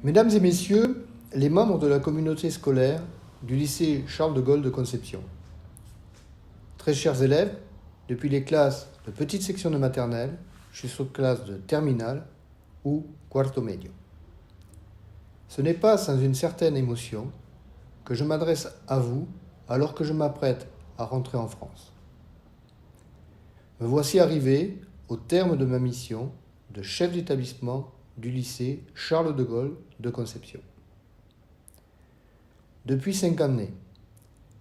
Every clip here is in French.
Mesdames et messieurs, les membres de la communauté scolaire du lycée Charles de Gaulle de Concepción. Très chers élèves, depuis les classes de petite section de maternelle jusqu'aux classes de terminale ou cuarto medio. Ce n'est pas sans une certaine émotion que je m'adresse à vous alors que je m'apprête à rentrer en France. Me voici arrivé au terme de ma mission de chef d'établissement du lycée Charles de Gaulle de Concepción. Depuis 5 années,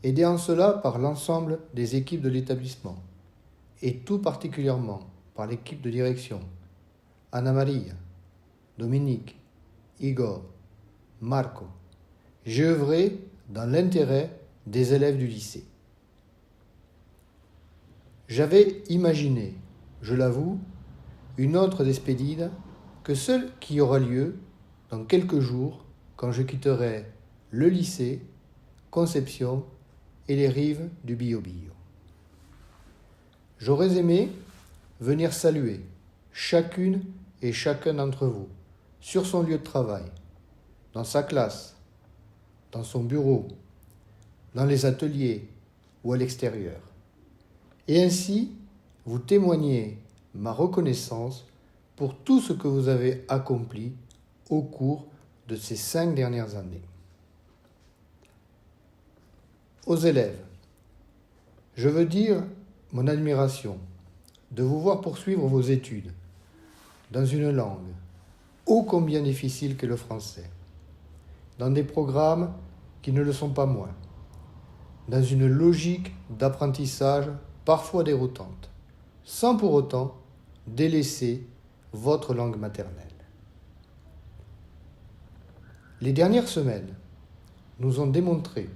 aidé en cela par l'ensemble des équipes de l'établissement, et tout particulièrement par l'équipe de direction, Ana Maria, Dominique, Igor, Marco, j'ai œuvré dans l'intérêt des élèves du lycée. J'avais imaginé, je l'avoue, une autre despedida que celle qui aura lieu dans quelques jours quand je quitterai le lycée, Concepción et les rives du Biobío. J'aurais aimé venir saluer chacune et chacun d'entre vous sur son lieu de travail, dans sa classe, dans son bureau, dans les ateliers ou à l'extérieur, et ainsi vous témoigner ma reconnaissance pour tout ce que vous avez accompli au cours de ces 5 dernières années. Aux élèves, je veux dire mon admiration de vous voir poursuivre vos études dans une langue ô combien difficile qu'est le français, dans des programmes qui ne le sont pas moins, dans une logique d'apprentissage parfois déroutante, sans pour autant délaisser votre langue maternelle. Les dernières semaines nous ont démontré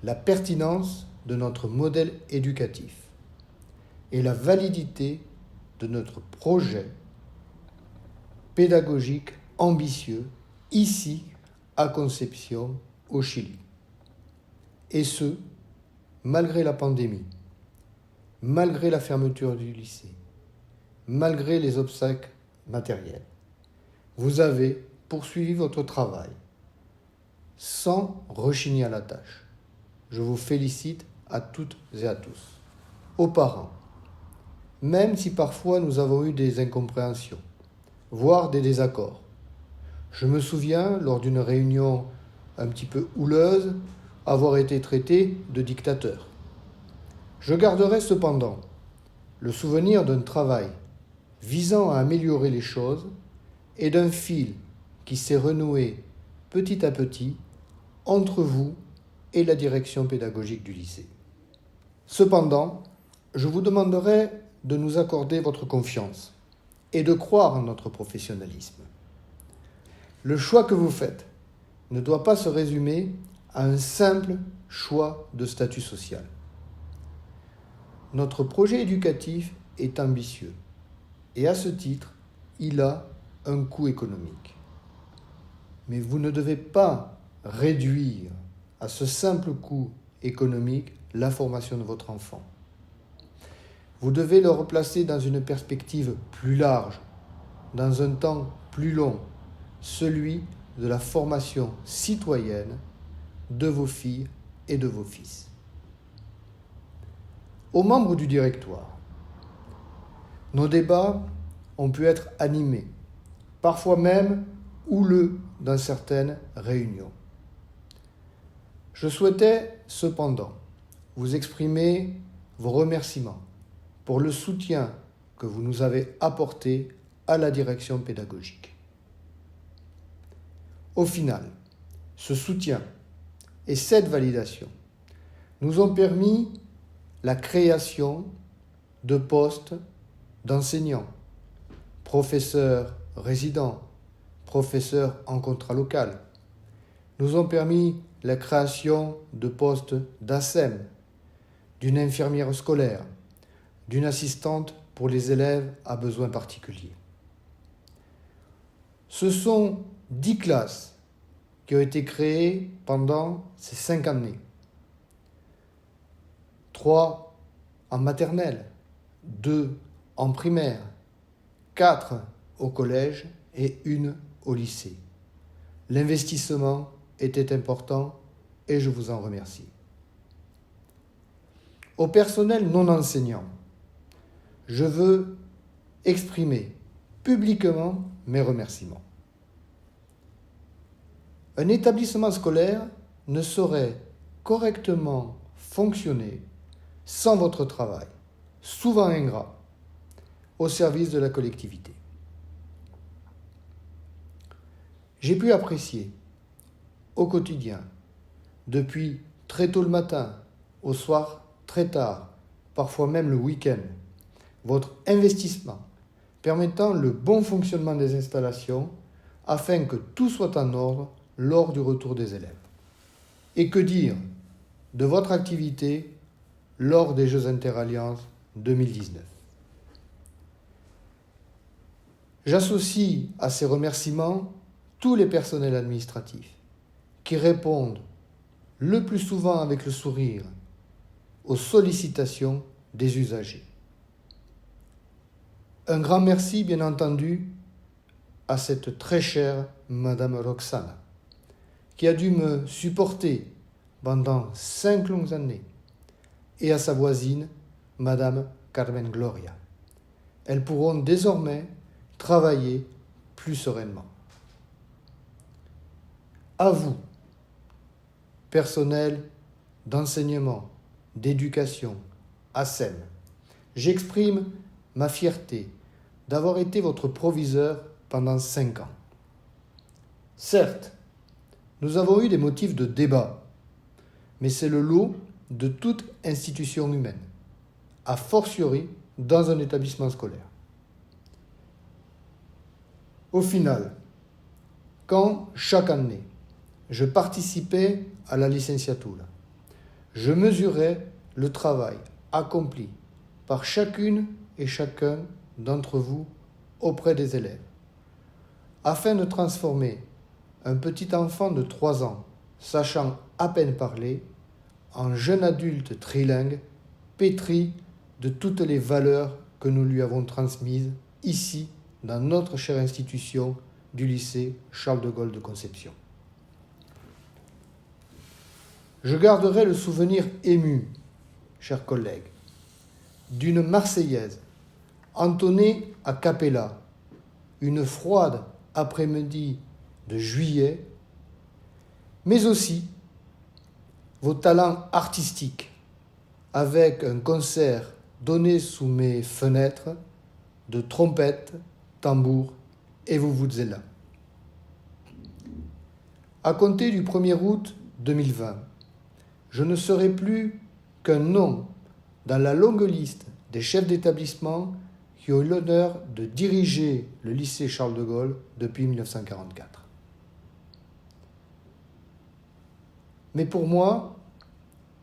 la pertinence de notre modèle éducatif et la validité de notre projet pédagogique ambitieux ici à Concepción, au Chili. Et ce, malgré la pandémie, malgré la fermeture du lycée, malgré les obstacles matériels. Vous avez poursuivi votre travail sans rechigner à la tâche. Je vous félicite à toutes et à tous. Aux parents, même si parfois nous avons eu des incompréhensions, voire des désaccords. Je me souviens, lors d'une réunion un petit peu houleuse, avoir été traité de dictateur. Je garderai cependant le souvenir d'un travail visant à améliorer les choses et d'un fil qui s'est renoué petit à petit entre vous et la direction pédagogique du lycée. Cependant, je vous demanderai de nous accorder votre confiance et de croire en notre professionnalisme. Le choix que vous faites ne doit pas se résumer à un simple choix de statut social. Notre projet éducatif est ambitieux et à ce titre, il a un coût économique. Mais vous ne devez pas réduire à ce simple coût économique la formation de votre enfant. Vous devez le replacer dans une perspective plus large, dans un temps plus long, celui de la formation citoyenne de vos filles et de vos fils. Aux membres du directoire, nos débats ont pu être animés, parfois même houleux dans certaines réunions. Je souhaitais cependant vous exprimer vos remerciements pour le soutien que vous nous avez apporté à la direction pédagogique. Au final, ce soutien et cette validation nous ont permis la création de postes d'enseignants, professeurs résidents, professeurs en contrat local, nous ont permis la création de postes d'ASEM, d'une infirmière scolaire, d'une assistante pour les élèves à besoins particuliers. Ce sont 10 classes qui ont été créées pendant ces 5 années. 3 en maternelle, 2 en primaire, 4 au collège et 1 au lycée. L'investissement était important et je vous en remercie. Au personnel non enseignant, je veux exprimer publiquement mes remerciements. Un établissement scolaire ne saurait correctement fonctionner sans votre travail, souvent ingrat, au service de la collectivité. J'ai pu apprécier au quotidien, depuis très tôt le matin, au soir très tard, parfois même le week-end, votre investissement permettant le bon fonctionnement des installations afin que tout soit en ordre lors du retour des élèves. Et que dire de votre activité lors des Jeux Interalliances 2019. J'associe à ces remerciements tous les personnels administratifs qui répondent le plus souvent avec le sourire aux sollicitations des usagers. Un grand merci, bien entendu, à cette très chère Madame Roxana, qui a dû me supporter pendant 5 longues années, et à sa voisine, Madame Carmen Gloria. Elles pourront désormais travailler plus sereinement. À vous, personnel d'enseignement, d'éducation, ASEM, j'exprime ma fierté d'avoir été votre proviseur pendant 5 ans. Certes, nous avons eu des motifs de débat, mais c'est le lot de toute institution humaine, a fortiori dans un établissement scolaire. Au final, quand chaque année je participais à la licenciatura, je mesurais le travail accompli par chacune et chacun d'entre vous auprès des élèves, afin de transformer un petit enfant de 3 ans, sachant à peine parler, en jeune adulte trilingue, pétri de toutes les valeurs que nous lui avons transmises ici, dans notre chère institution du lycée Charles de Gaulle de Concepción. Je garderai le souvenir ému, chers collègues, d'une Marseillaise entonnée a cappella, une froide après-midi de juillet, mais aussi vos talents artistiques avec un concert donné sous mes fenêtres de trompettes, tambours et vuvuzelas. À compter du 1er août 2020, je ne serai plus qu'un nom dans la longue liste des chefs d'établissement qui ont eu l'honneur de diriger le lycée Charles de Gaulle depuis 1944. Mais pour moi,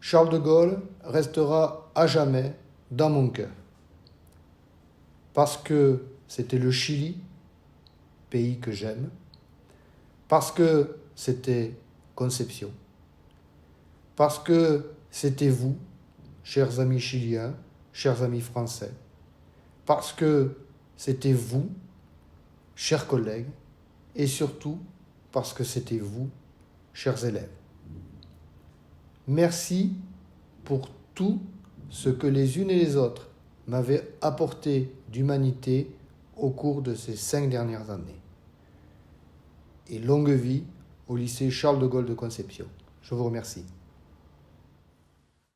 Charles de Gaulle restera à jamais dans mon cœur. Parce que c'était le Chili, pays que j'aime, parce que c'était Concepción, parce que c'était vous, chers amis chiliens, chers amis français, parce que c'était vous, chers collègues, et surtout parce que c'était vous, chers élèves. Merci pour tout ce que les unes et les autres m'avaient apporté d'humanité au cours de ces 5 dernières années. Et longue vie au lycée Charles de Gaulle de Concepción. Je vous remercie.